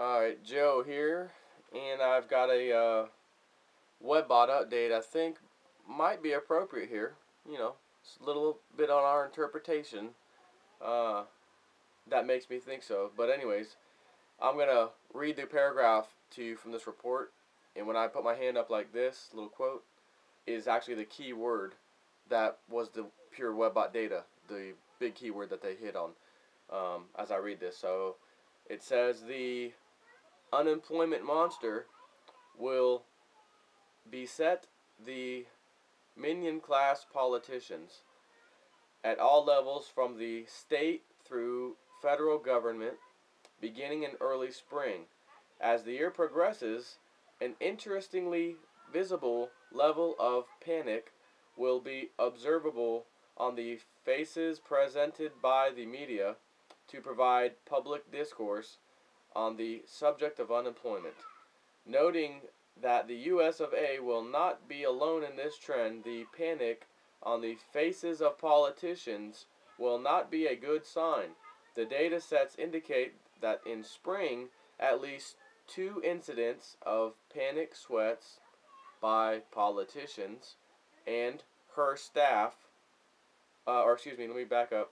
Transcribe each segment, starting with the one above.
Alright, Joe here, and I've got a WebBot update I think might be appropriate here. It's a little bit on our interpretation uh, that makes me think so. But anyways, I'm going to read the paragraph to you from this report, and when I put my hand up like this, little quote, is actually the key word that was the pure WebBot data, the big keyword that they hit on as I read this. So it says the unemployment monster will beset the minion class politicians at all levels from the state through federal government beginning in early spring. As the year progresses, an interestingly visible level of panic will be observable on the faces presented by the media to provide public discourse on the subject of unemployment. Noting that the US of A will not be alone in this trend, the panic on the faces of politicians will not be a good sign. The data sets indicate that in spring, at least 2 incidents of panic sweats by politicians and her staff, let me back up.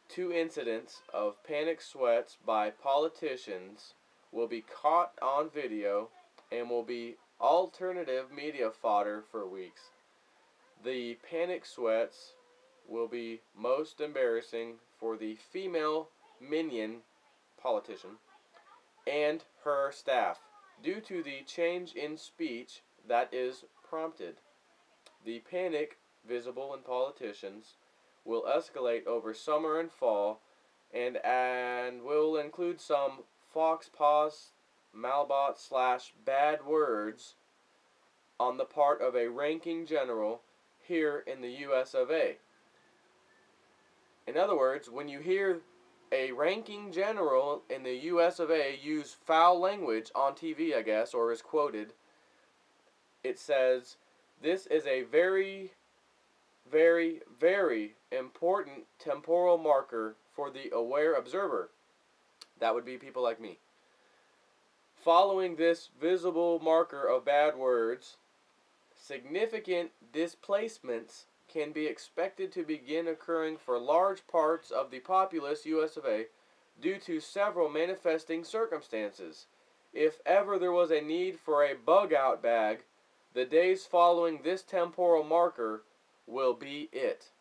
2 incidents of panic sweats by politicians will be caught on video and will be alternative media fodder for weeks. The panic sweats will be most embarrassing for the female minion politician and her staff due to the change in speech that is prompted. The panic visible in politicians will escalate over summer and fall and will include some fox paws, malbot / bad words on the part of a ranking general here in the US of A. In other words, when you hear a ranking general in the US of A use foul language on TV, I guess, or is quoted, it says this is a very, very, very important temporal marker for the aware observer. That would be people like me. Following this visible marker of bad words, significant displacements can be expected to begin occurring for large parts of the populous US of A due to several manifesting circumstances. If ever there was a need for a bug-out bag, the days following this temporal marker will be it.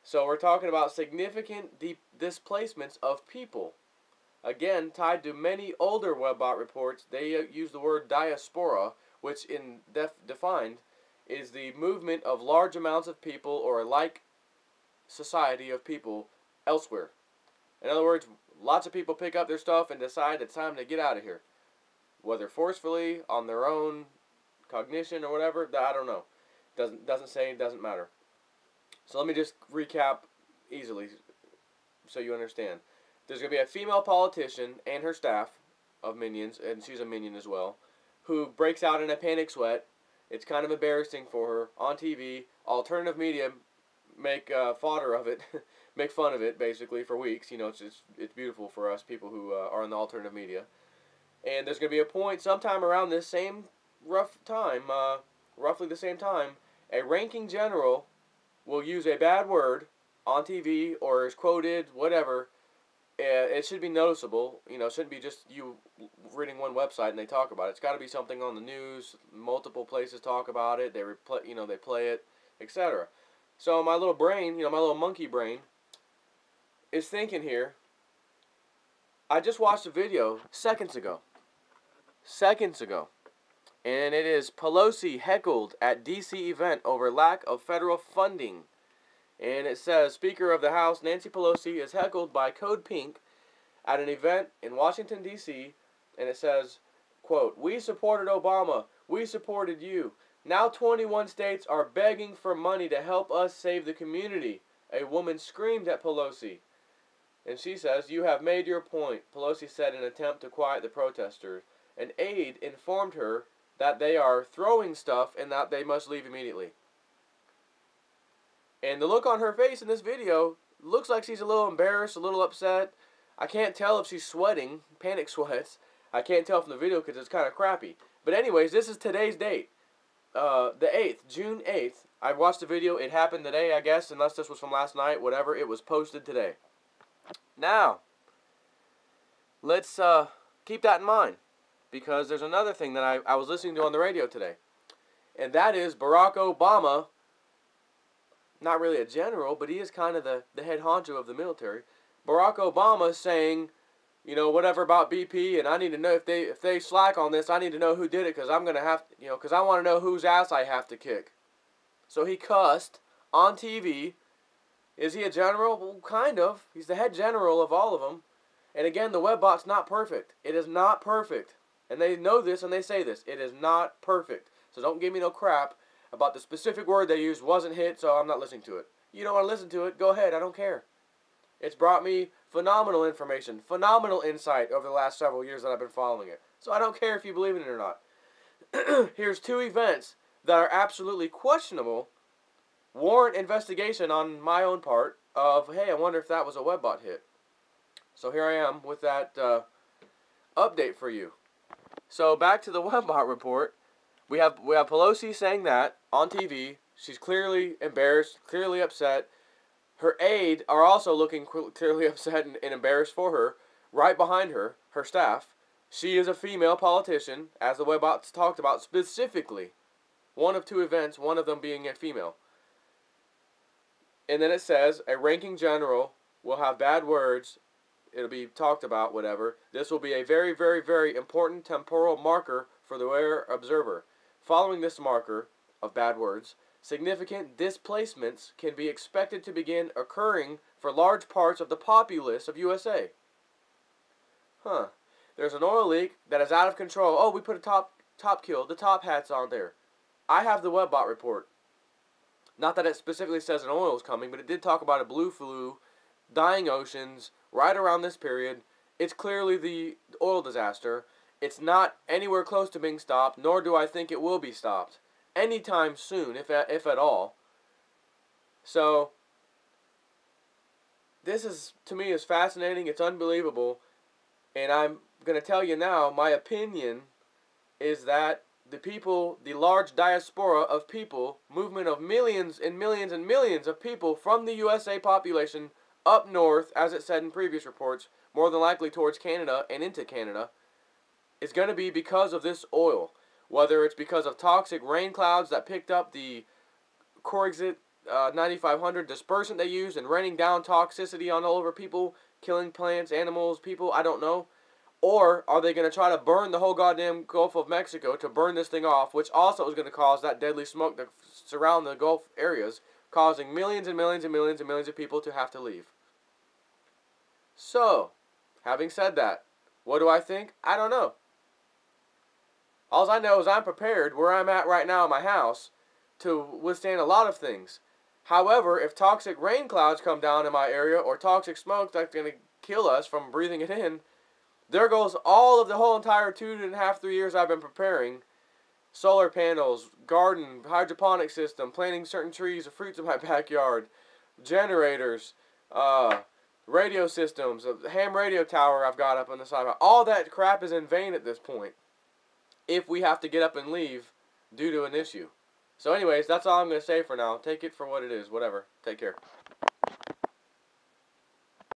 So we're talking about significant displacements of people. Again, tied to many older WebBot reports, they use the word diaspora, which in defined is the movement of large amounts of people or a like society of people elsewhere. In other words, lots of people pick up their stuff and decide it's time to get out of here. Whether forcefully, on their own cognition or whatever, I don't know. Doesn't say, doesn't matter. So let me just recap easily so you understand. There's going to be a female politician and her staff of minions, and she's a minion as well, who breaks out in a panic sweat. It's kind of embarrassing for her on TV. Alternative media make fodder of it, make fun of it basically for weeks. It's beautiful for us people who are in the alternative media. And there's going to be a point sometime around this same roughly the same time, a ranking general will use a bad word on TV or is quoted, whatever. It should be noticeable. It shouldn't be just you reading one website and they talk about it. It's got to be something on the news. Multiple places talk about it. They they play it, etc. So my little brain, my little monkey brain, is thinking here. I just watched a video seconds ago, and it is Pelosi heckled at D.C. event over lack of federal funding. And it says, Speaker of the House Nancy Pelosi is heckled by Code Pink at an event in Washington, D.C. And it says, quote, "We supported Obama. We supported you. Now 21 states are begging for money to help us save the community." A woman screamed at Pelosi. And she says, "You have made your point," Pelosi said in an attempt to quiet the protesters. An aide informed her that they are throwing stuff and that they must leave immediately. And the look on her face in this video looks like she's a little embarrassed, a little upset. I can't tell if she's sweating, panic sweats. I can't tell from the video because it's kind of crappy. But anyways, this is today's date. The 8th, June 8th. I watched the video. It happened today, I guess, unless this was from last night. Whatever, it was posted today. Now, let's keep that in mind, because there's another thing that I was listening to on the radio today. And that is Barack Obama, not really a general, but he is kind of the head honcho of the military. Barack Obama saying, you know, whatever about BP, and I need to know if they slack on this, I need to know who did it, because I'm going to have, you know, because I want to know whose ass I have to kick. So he cussed on TV. Is he a general? Well, kind of. He's the head general of all of them. And again, the webbot's not perfect. It is not perfect. And they know this and they say this. It is not perfect. So don't give me no crap about the specific word they used wasn't hit, so I'm not listening to it. You don't want to listen to it, go ahead, I don't care. It's brought me phenomenal information, phenomenal insight over the last several years that I've been following it. So I don't care if you believe in it or not. Here's two events that are absolutely questionable, warrant investigation on my own part of, hey, I wonder if that was a webbot hit. So here I am with that update for you. So back to the webbot report. We have Pelosi saying that on TV. She's clearly embarrassed, clearly upset. Her aide are also looking clearly upset and embarrassed for her. Right behind her, her staff. She is a female politician, as the webbots talked about specifically. One of two events, one of them being a female. And then it says, a ranking general will have bad words. It'll be talked about, whatever. This will be a very, very, very important temporal marker for the wearer observer. Following this marker of bad words, significant displacements can be expected to begin occurring for large parts of the populace of USA. There's an oil leak that is out of control. Oh, we put a top kill, the top hat's on there. I have the webbot report. Not that it specifically says an oil is coming, but it did talk about a blue flu, dying oceans, right around this period. It's clearly the oil disaster. It's not anywhere close to being stopped, nor do I think it will be stopped anytime soon, if at all. So, this is, to me, is fascinating. It's unbelievable. And I'm going to tell you now, my opinion is that the people, the large diaspora of people, movement of millions and millions and millions of people from the USA population up north, as it said in previous reports, more than likely towards Canada and into Canada, is going to be because of this oil. Whether it's because of toxic rain clouds that picked up the Corexit 9500 dispersant they used and raining down toxicity on all over people, killing plants, animals, people, I don't know. Or are they going to try to burn the whole goddamn Gulf of Mexico to burn this thing off, which also is going to cause that deadly smoke to surround the Gulf areas, causing millions and millions and millions and millions of people to have to leave. So, having said that, what do I think? I don't know. All I know is I'm prepared where I'm at right now in my house to withstand a lot of things. However, if toxic rain clouds come down in my area or toxic smoke that's going to kill us from breathing it in, there goes all of the whole entire 2.5, 3 years I've been preparing. Solar panels, garden, hydroponic system, planting certain trees or fruits in my backyard, generators, radio systems, a ham radio tower I've got up on the side. All that crap is in vain at this point, if we have to get up and leave due to an issue. So anyways, that's all I'm going to say for now. Take it for what it is. Whatever. Take care.